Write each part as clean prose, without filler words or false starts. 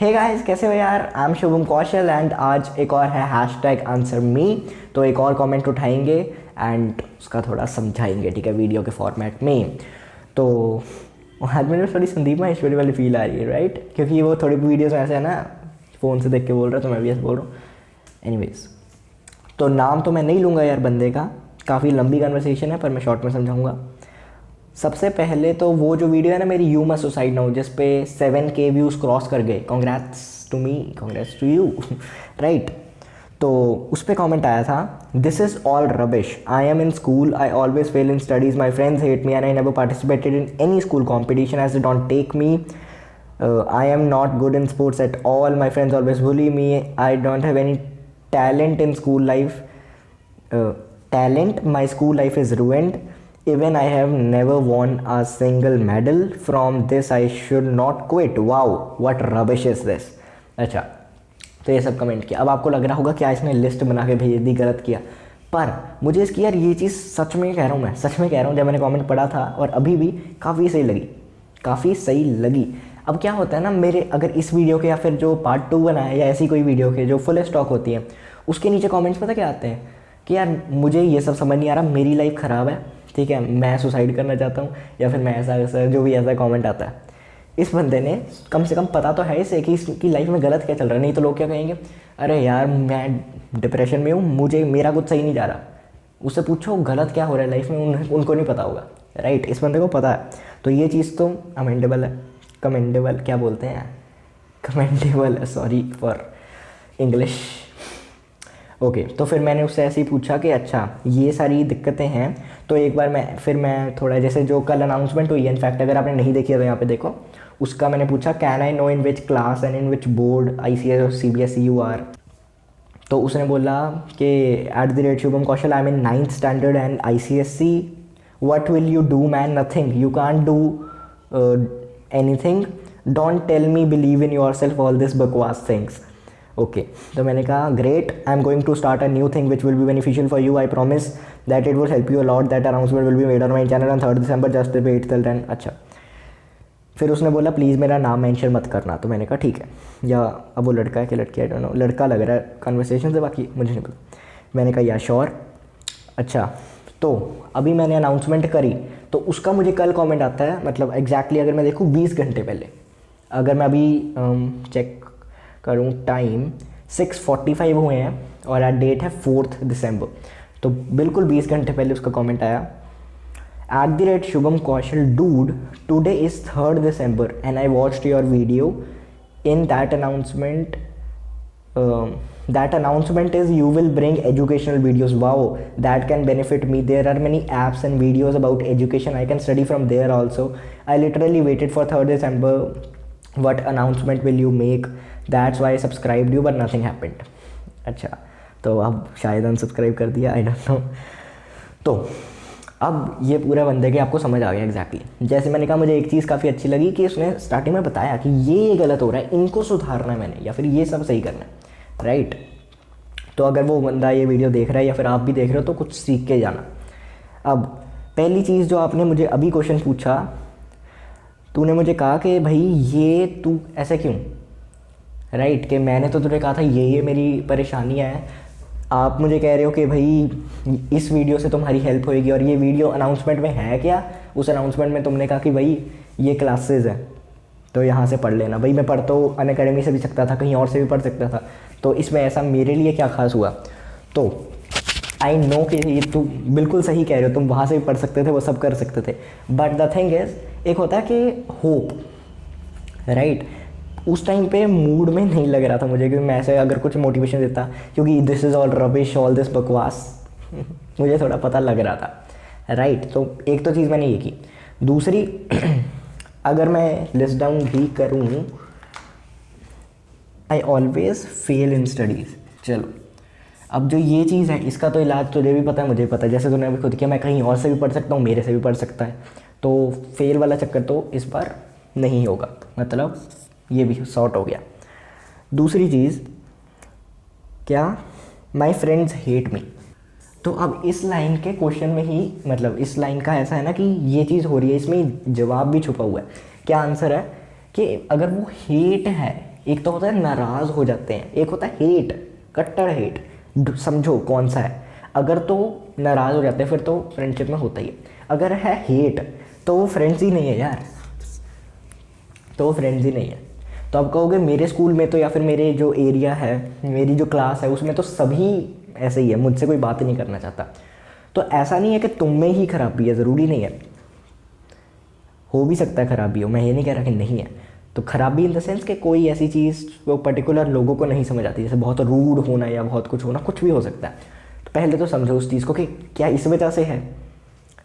Hey guys, कैसे हो यार। I am Shubham Kaushal and आज एक और है हैशटैग आंसर मी। तो एक और कमेंट उठाएंगे एंड उसका थोड़ा समझाएंगे, ठीक है, वीडियो के फॉर्मेट में। तो आज मेरे को थोड़ी संदीप माहेश्वरी वाली फील आ रही है, राइट, क्योंकि वो थोड़ी वीडियोस में ऐसे है ना, फ़ोन से देख के बोल रहा, तो मैं भी ऐसे बोल रहा हूँ। एनीवेज, तो नाम तो मैं नहीं लूँगा यार बंदे का, काफ़ी लंबी कन्वर्सेशन है, पर मैं शॉर्ट में समझाऊँगा। सबसे पहले तो वो जो वीडियो है ना मेरी, यू मस्ट सुसाइड नाउ, जिस पे 7K व्यूज़ क्रॉस कर गए, congrats to me, congrats to you, right. तो उस पर कॉमेंट आया था, this is all rubbish, I am in school, I always fail in studies, my friends hate me and I never participated in any school competition as they don't take me, I am not good in sports at all, my friends always bully me, I don't have any talent in school life, talent, my school life is ruined, even I have never won a single medal, from this I should not quit, wow what rubbish is this। अच्छा, तो ये सब comment किया। अब आपको लग रहा होगा क्या इसने लिस्ट बना के भेज दी, गलत किया, पर मुझे इसकी यार ये चीज़ सच में कह रहा हूँ, मैं सच में कह रहा हूँ, जब मैंने कमेंट पढ़ा था और अभी भी काफ़ी सही लगी, काफ़ी सही लगी। अब क्या होता है ना, मेरे अगर इस वीडियो के या फिर जो पार्ट 2 बना है या ऐसी कोई वीडियो के जो फुल स्टॉक होती है, उसके नीचे कमेंट्स पता क्या आते हैं कि यार मुझे ये सब समझ नहीं आ रहा, मेरी लाइफ ख़राब है, ठीक है, मैं सुसाइड करना चाहता हूँ, या फिर मैं ऐसा ऐसा जो भी ऐसा कमेंट आता है। इस बंदे ने कम से कम पता तो है इसे कि इसकी लाइफ में गलत क्या चल रहा है, नहीं तो लोग क्या कहेंगे, अरे यार मैं डिप्रेशन में हूँ, मुझे मेरा कुछ सही नहीं जा रहा। उससे पूछो गलत क्या हो रहा है लाइफ में, उनको नहीं पता होगा, राइट। इस बंदे को पता है, तो ये चीज़ तो अमेंडेबल है, कमेंडेबल क्या बोलते हैं, commendable, sorry for English. Okay, तो फिर मैंने उससे ऐसे ही पूछा कि अच्छा ये सारी दिक्कतें हैं, तो एक बार मैं थोड़ा, जैसे जो कल अनाउंसमेंट हुई है, इनफैक्ट अगर आपने नहीं देखी है तो यहाँ पे देखो, उसका मैंने पूछा can I know in which class and in which board ICS और CBSE यू आर। तो उसने बोला कि @Shubham Kaushal, I am in 9th standard and ICSE, what will you do man, nothing, you can't do anything, don't tell me believe in yourself, all this बकवास things. Okay, तो मैंने कहा great, I am going to start a new thing which will be beneficial for you, I promise that it will help you a lot, that announcement will be made on my channel on 3rd December, just wait till then. अच्छा, फिर उसने बोला please मेरा नाम mention मत करना, तो मैंने कहा ठीक है, या अब वो लड़का है कि लड़की, आई डोंट नो, लड़का लग रहा है कन्वर्सेशन से, बाकी मुझे नहीं पता। मैंने कहा या श्योर। अच्छा, तो अभी मैंने अनाउंसमेंट करी, तो उसका मुझे कल कमेंट आता है, मतलब एग्जैक्टली अगर मैं देखूँ 20 घंटे पहले, अगर मैं अभी चेक करूँ टाइम 6:45 हुए हैं और आज डेट है 4th December, तो बिल्कुल 20 घंटे पहले उसका कमेंट आया, @Shubham Kaushal dude, today is 3rd December and I watched your video, in that announcement is you will bring educational videos, wow that can benefit me, there are many apps and videos about education, I can study from there also, I literally waited for 3rd December, what announcement will you make, that's why I subscribed you but nothing happened। अच्छा, तो अब शायद unsubscribe कर दिया, I don't know. तो अब ये पूरे बंदे के आपको समझ आ गया एग्जैक्टली। जैसे मैंने कहा, मुझे एक चीज़ काफ़ी अच्छी लगी कि उसने स्टार्टिंग में बताया कि ये गलत हो रहा है, इनको सुधारना है मैंने, या फिर ये सब सही करना है, राइट। तो अगर वो बंदा ये वीडियो देख रहा है या फिर आप भी देख रहे हो, तो कुछ सीख के जाना। अब पहली चीज़ जो आपने मुझे अभी क्वेश्चन पूछा, तूने मुझे कहा कि भाई ये तू ऐसा क्यों, राइट, कि मैंने तो तुझे कहा था ये मेरी परेशानियाँ हैं, आप मुझे कह रहे हो कि भाई इस वीडियो से तुम्हारी हेल्प होएगी, और ये वीडियो अनाउंसमेंट में है क्या, उस अनाउंसमेंट में तुमने कहा कि भाई ये क्लासेस हैं तो यहाँ से पढ़ लेना। भाई मैं पढ़ तो अनअकैडमी से भी सकता था, कहीं और से भी पढ़ सकता था, तो इसमें ऐसा मेरे लिए क्या खास हुआ। तो आई नो कि ये तुम बिल्कुल सही कह रहे हो, तुम वहाँ से भी पढ़ सकते थे, वो सब कर सकते थे, बट द थिंग इज़, एक होता है कि होप, राइट। उस टाइम पे मूड में नहीं लग रहा था मुझे कि मैं ऐसे अगर कुछ मोटिवेशन देता, क्योंकि this is all rubbish, all this बकवास, मुझे थोड़ा पता लग रहा था, राइट। तो एक तो चीज़ मैंने ये की। दूसरी, अगर मैं लिस्ट डाउन भी करूँ, आई ऑलवेज फेल इन स्टडीज़। चलो, अब जो ये चीज़ है इसका तो इलाज तुझे भी पता है, मुझे पता है, जैसे तूने अभी खुद किया, मैं कहीं और से भी पढ़ सकता हूँ, मेरे से भी पढ़ सकता है, तो फेल वाला चक्कर तो इस बार नहीं होगा, मतलब ये भी सॉर्ट हो गया। दूसरी चीज़ क्या, माई फ्रेंड्स हेट मी। तो अब इस लाइन के क्वेश्चन में ही, मतलब इस लाइन का ऐसा है ना कि ये चीज़ हो रही है, इसमें जवाब भी छुपा हुआ है। क्या आंसर है कि अगर वो हेट है एक तो होता है नाराज़ हो जाते हैं, एक होता है हेट, कट्टर हेट। समझो कौन सा है। अगर तो नाराज़ हो जाते हैं फिर तो फ्रेंडशिप में होता ही है। अगर है हेट तो वो फ्रेंड्स ही नहीं है यार, तो वो फ्रेंड्स ही नहीं है। तो आप कहोगे मेरे स्कूल में तो, या फिर मेरे जो एरिया है, मेरी जो क्लास है उसमें तो सभी ऐसे ही है, मुझसे कोई बात ही नहीं करना चाहता। तो ऐसा नहीं है कि तुम में ही खराबी है, ज़रूरी नहीं है, हो भी सकता है खराबी हो, मैं ये नहीं कह रहा कि नहीं है। तो खराबी इन द सेंस कि कोई ऐसी चीज़ वो पर्टिकुलर लोगों को नहीं समझ आती, जैसे बहुत रूड होना या बहुत कुछ होना, कुछ भी हो सकता है। तो पहले तो समझो उस चीज़ को कि क्या इस वजह से है,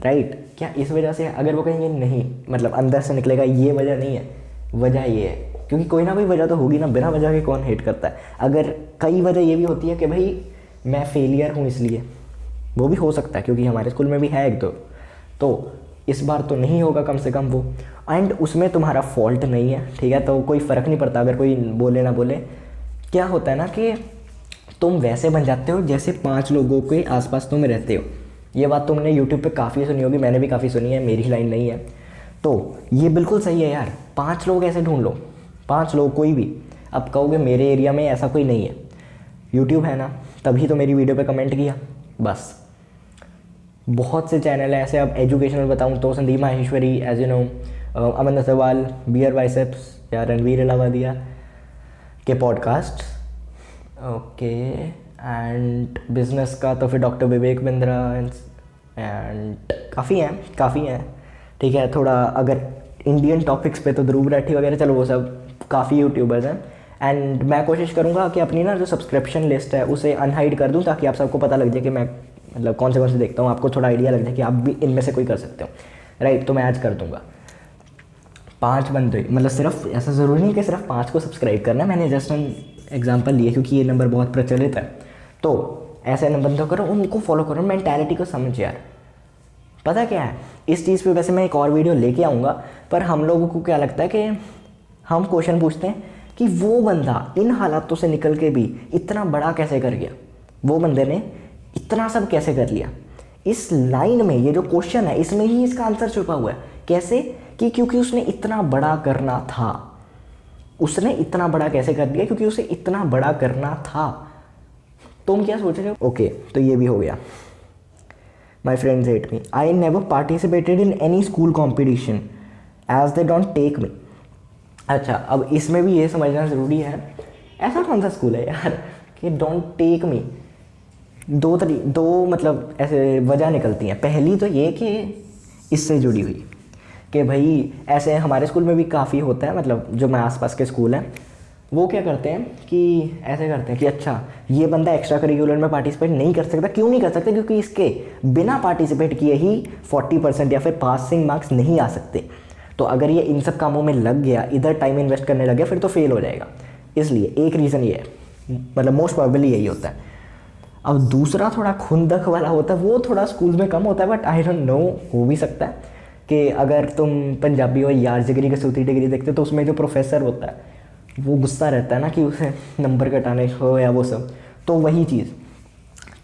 राइट, क्या इस वजह से है। अगर वो कहेंगे नहीं, मतलब अंदर से निकलेगा ये वजह नहीं है, वजह ये है, क्योंकि कोई ना कोई वजह तो होगी ना, बिना वजह के कौन हेट करता है। अगर कई वजह ये भी होती है कि भाई मैं फेलियर हूँ इसलिए, वो भी हो सकता है, क्योंकि हमारे स्कूल में भी है एक दो, तो इस बार तो नहीं होगा कम से कम वो, एंड उसमें तुम्हारा फॉल्ट नहीं है, ठीक है। तो कोई फ़र्क नहीं पड़ता अगर कोई बोले ना बोले। क्या होता है ना कि तुम वैसे बन जाते हो जैसे 5 लोगों के आसपास तुम रहते हो। ये बात तुमने यूट्यूब पे काफ़ी सुनी होगी, मैंने भी काफ़ी सुनी है, मेरी लाइन नहीं है। तो ये बिल्कुल सही है यार, 5 लोग ऐसे ढूंढ लो, 5 लोग कोई भी। अब कहोगे मेरे एरिया में ऐसा कोई नहीं है, यूट्यूब है ना, तभी तो मेरी वीडियो पे कमेंट किया, बस। बहुत से चैनल हैं ऐसे। अब एजुकेशनल बताऊँ तो Sandeep Maheshwari, as you know, Aman Agarwal, Beer Biceps या रणवीर इलाहाबादिया के पॉडकास्ट, ओके। एंड बिजनेस का तो फिर डॉक्टर विवेक बिंद्रा एंड काफ़ी हैं, ठीक है। थोड़ा अगर इंडियन टॉपिक्स पे तो ध्रुव राठी वगैरह, चलो वो सब काफ़ी यूट्यूबर्स हैं। एंड मैं कोशिश करूँगा कि अपनी ना जो सब्सक्रिप्शन लिस्ट है उसे अनहाइड कर दूँ, ताकि आप सबको पता लग जाए कि मैं मतलब कौन से देखता हूँ, आपको थोड़ा आइडिया लग जाए कि आप भी इनमें से कोई कर सकते हो, राइट। तो मैं आज कर दूँगा 5 बंदे, मतलब सिर्फ ऐसा ज़रूरी नहीं कि सिर्फ 5 को सब्सक्राइब करना है, मैंने जस्ट एन एग्जांपल लिए क्योंकि ये नंबर बहुत प्रचलित है। तो ऐसे बंदों करो, उनको फॉलो करो, मेंटालिटी को समझ यार। पता क्या है, इस चीज़ पे वैसे मैं एक और वीडियो लेके आऊँगा, पर हम लोगों को क्या लगता है कि हम क्वेश्चन पूछते हैं कि वो बंदा इन हालातों से निकल के भी इतना बड़ा कैसे कर गया, वो बंदे ने इतना सब कैसे कर लिया। इस लाइन में ये जो क्वेश्चन है इसमें ही इसका आंसर छुपा हुआ है। कैसे? कि क्योंकि उसने इतना बड़ा करना था। उसने इतना बड़ा कैसे कर दिया? क्योंकि उसे इतना बड़ा करना था। तुम क्या सोच रहे हो? ओके, तो ये भी हो गया। My friends hate me, I never participated in any school competition as they don't take me. अच्छा, अब इसमें भी ये समझना ज़रूरी है, ऐसा कौन सा स्कूल है यार कि डोंट टेक मी। दो मतलब ऐसे वजह निकलती हैं। पहली तो ये कि इससे जुड़ी हुई कि भाई ऐसे हमारे स्कूल में भी काफ़ी होता है, मतलब जो मैं आसपास के स्कूल हैं वो क्या करते हैं कि ऐसे करते हैं कि अच्छा ये बंदा एक्स्ट्रा करिकुलर में पार्टिसिपेट नहीं कर सकता। क्यों नहीं कर सकता? क्योंकि इसके बिना पार्टिसिपेट किए ही 40% या फिर पासिंग मार्क्स नहीं आ सकते। तो अगर ये इन सब कामों में लग गया, इधर टाइम इन्वेस्ट करने लग गया, फिर तो फेल हो जाएगा। इसलिए एक रीज़न ये है, मतलब मोस्ट प्रोबेबली यही होता है। अब दूसरा थोड़ा खुंदक वाला होता है, वो थोड़ा स्कूल में कम होता है, बट आई डोंट नो, हो भी सकता है कि अगर तुम पंजाबी और यारजगिरी कसूती डिग्री देखते हो तो उसमें जो प्रोफेसर होता है वो गुस्सा रहता है ना कि उसे नंबर घटाने हो या वो सब। तो वही चीज़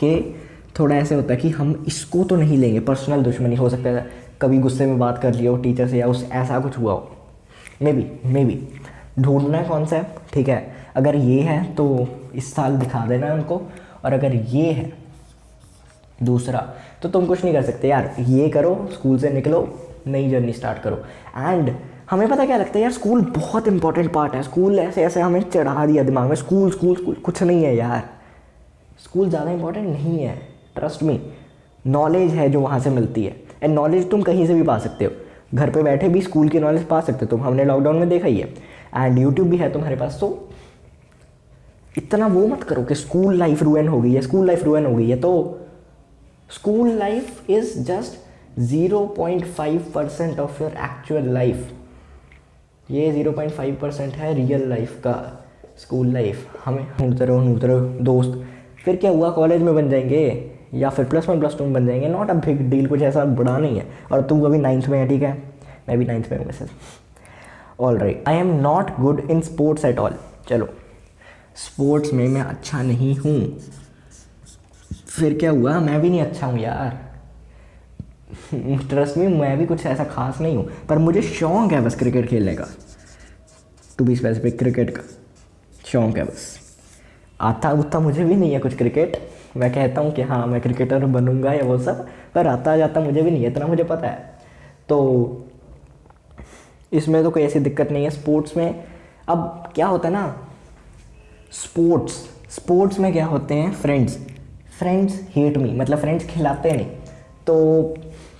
कि थोड़ा ऐसे होता है कि हम इसको तो नहीं लेंगे, पर्सनल दुश्मनी हो सकता है, कभी गुस्से में बात कर लिया हो टीचर से या उस ऐसा कुछ हुआ हो, मे बी ढूंढना है कौन सा है, ठीक है। अगर ये है तो इस साल दिखा देना है उनको, और अगर ये है दूसरा तो तुम कुछ नहीं कर सकते यार। ये करो, स्कूल से निकलो, नई जर्नी स्टार्ट करो। एंड हमें पता क्या लगता है यार, स्कूल बहुत इंपॉर्टेंट पार्ट है। स्कूल ऐसे हमें चढ़ा दिया दिमाग में, स्कूल कुछ नहीं है यार। स्कूल ज़्यादा इंपॉर्टेंट नहीं है, ट्रस्ट मी। नॉलेज है जो वहाँ से मिलती है, एंड नॉलेज तुम कहीं से भी पा सकते हो। घर पे बैठे भी स्कूल की नॉलेज पा सकते हो तुम, हमने लॉकडाउन में देखा ही है। एंड यूट्यूब भी है तुम्हारे पास। तो इतना वो मत करो कि स्कूल लाइफ रुइन हो गई है, स्कूल लाइफ रुइन हो गई है। तो school life is just 0.5% of your actual life. ये 0.5% है रियल लाइफ का स्कूल लाइफ। हमें ढूंढते रहो दोस्त, फिर क्या हुआ, कॉलेज में बन जाएंगे या फिर +1 +2 में बन जाएंगे। नॉट अ बिग डील, कुछ ऐसा बड़ा नहीं है। और तू अभी 9th में है, ठीक है, मैं भी 9th में हूँ वैसे। All right, I am not good in sports at all. चलो, स्पोर्ट्स में मैं अच्छा नहीं हूँ, फिर क्या हुआ, मैं भी नहीं अच्छा हूँ यार। ट्रस्ट मी, मैं भी कुछ ऐसा खास नहीं हूँ, पर मुझे शौक है बस क्रिकेट खेलने का, टू बी स्पेसिफिक क्रिकेट का। शौक है बस। आता उतना मुझे भी नहीं है कुछ क्रिकेट, मैं कहता हूँ कि हाँ मैं क्रिकेटर बनूंगा या वो सब, पर आता जाता मुझे भी नहीं है इतना, मुझे पता है। तो इसमें तो कोई ऐसी दिक्कत नहीं है स्पोर्ट्स में। अब क्या होता है ना, स्पोर्ट्स में क्या होते हैं, फ्रेंड्स हेट मी, मतलब फ्रेंड्स खिलाते नहीं। तो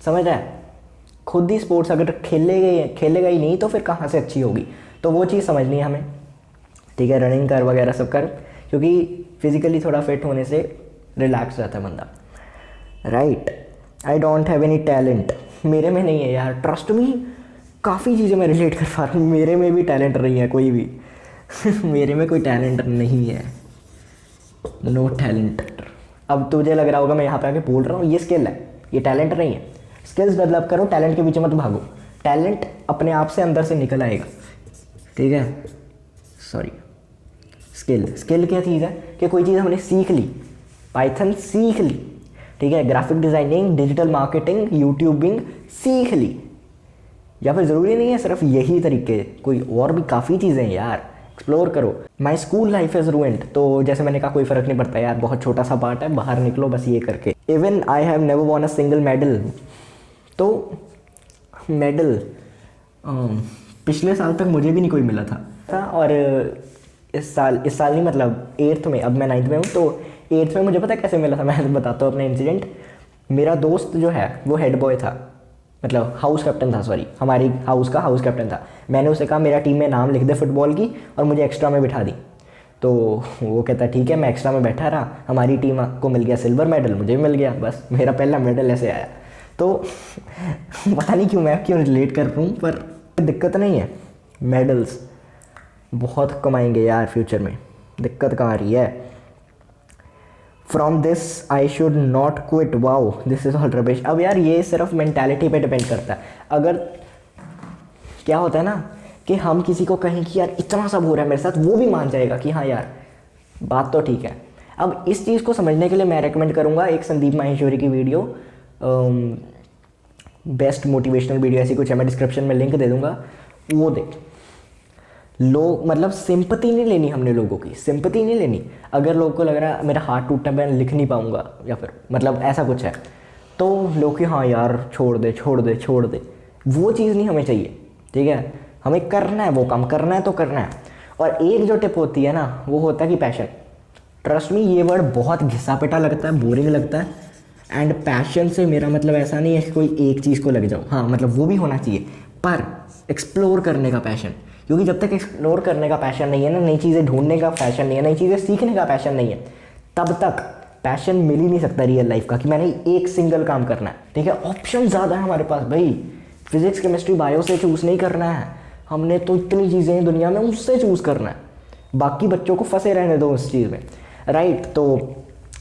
समझ रहा है, खुद ही स्पोर्ट्स अगर खेलेगा ही नहीं तो फिर कहाँ से अच्छी होगी। तो वो चीज़ समझनी है हमें, ठीक है। रनिंग कर वगैरह सब कर, क्योंकि फिजिकली थोड़ा फिट होने से रिलैक्स रहता है बंदा, right. I don't have any talent, मेरे में नहीं है यार, ट्रस्ट मी। काफ़ी चीज़ें मैं रिलेट कर पा रहा हूँ, मेरे में भी टैलेंट नहीं है कोई भी मेरे में कोई टैलेंट नहीं है, नो टैलेंट। अब तुझे लग रहा होगा मैं यहाँ पे आके बोल रहा हूँ ये स्किल है, ये टैलेंट नहीं है। स्किल्स डेवलप करो, टैलेंट के पीछे मत भागो, टैलेंट अपने आप से अंदर से निकल आएगा, ठीक है। सॉरी, स्किल क्या चीज़ है कि कोई चीज़ हमने सीख ली, पाइथन सीख ली, ठीक है, graphic designing, digital marketing, YouTubing सीख ली, या फिर ज़रूरी नहीं है सिर्फ यही तरीके, कोई और भी काफ़ी चीज़ें हैं यार, एक्सप्लोर करो। My school life is ruined, तो जैसे मैंने कहा कोई फ़र्क नहीं पड़ता यार, बहुत छोटा सा पार्ट है, बाहर निकलो बस ये करके। Even I have never von a single medal, तो मेडल पिछले साल तक मुझे भी नहीं कोई मिला था। और इस साल नहीं, मतलब 8th में, अब मैं 9th में हूँ, तो 8th में मुझे पता कैसे मिला था, मैं बताता हूँ अपने इंसिडेंट। मेरा दोस्त जो है वो हेड बॉय था, मतलब हाउस कैप्टन था, सॉरी हमारी हाउस का हाउस कैप्टन था। मैंने उसे कहा मेरा टीम में नाम लिख दे फुटबॉल की और मुझे एक्स्ट्रा में बिठा दी। तो वो कहता ठीक है, मैं एक्स्ट्रा में बैठा रहा, हमारी टीम को मिल गया सिल्वर मेडल, मुझे भी मिल गया, बस मेरा पहला मेडल ऐसे आया। तो पता नहीं क्यों रिलेट कर रहा हूँ, पर दिक्कत नहीं है, मेडल्स बहुत कमाएंगे यार फ्यूचर में, दिक्कत कहाँ आ रही है। From this I should not quit, wow this is all rubbish. अब यार ये सिर्फ मेंटालिटी पे डिपेंड करता है। अगर क्या होता है ना कि हम किसी को कहें कि यार इतना सब हो रहा है मेरे साथ, वो भी मान जाएगा कि हाँ यार बात तो ठीक है। अब इस चीज़ को समझने के लिए मैं रेकमेंड करूँगा एक संदीप माहेश्वरी की वीडियो, बेस्ट मोटिवेशनल वीडियो ऐसी कुछ है, मैं डिस्क्रिप्शन में लिंक दे दूँगा, वो देख। लोग मतलब सिंपैथी नहीं लेनी हमने, लोगों की सिंपैथी नहीं लेनी। अगर लोगों को लग रहा है मेरा हाथ टूटा मैं लिख नहीं पाऊँगा, या फिर मतलब ऐसा कुछ है, तो लोग कि हाँ यार छोड़ दे, वो चीज़ नहीं हमें चाहिए, ठीक है। हमें करना है, वो काम करना है तो करना है। और एक जो टिप होती है ना, वो होता है कि पैशन। ट्रस्ट मी, ये वर्ड बहुत घिसा पिटा लगता है, बोरिंग लगता है, एंड पैशन से मेरा मतलब ऐसा नहीं है कि कोई एक चीज़ को लग जाओ, हाँ मतलब वो भी होना चाहिए, पर एक्सप्लोर करने का पैशन। क्योंकि जब तक एक्सप्लोर करने का पैशन नहीं है ना, नई चीज़ें ढूंढने का पैशन नहीं है, नई चीज़ें सीखने का पैशन नहीं है, तब तक पैशन मिल ही नहीं सकता रियल लाइफ का कि मैंने एक सिंगल काम करना है, ठीक है। ऑप्शन ज़्यादा है हमारे पास भाई, फिजिक्स केमिस्ट्री बायो से चूज़ नहीं करना है हमने, तो इतनी चीज़ें हैं दुनिया में, उससे चूज़ करना है। बाकी बच्चों को फंसे रहने दो उस चीज़ में, राइट। तो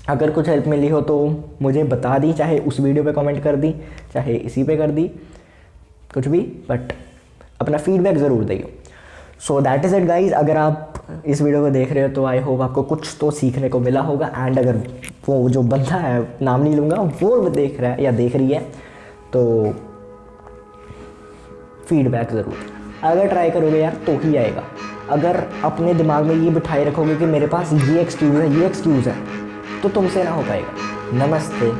अगर कुछ हेल्प मिली हो तो मुझे बता दी, चाहे उस वीडियो पे कमेंट कर दी, चाहे इसी पे कर दी, कुछ भी, बट अपना फीडबैक ज़रूर दियो। So that is it guys. अगर आप इस वीडियो को देख रहे हो तो आई होप आपको कुछ तो सीखने को मिला होगा। एंड अगर वो जो बंदा है, नाम नहीं लूँगा, वो देख रहा है या देख रही है, तो फीडबैक ज़रूर, अगर ट्राई करोगे यार तो ही आएगा। अगर अपने दिमाग में ये बिठाए रखोगे कि मेरे पास ये एक्सक्यूज़ है, तो तुमसे ना हो पाएगा। नमस्ते।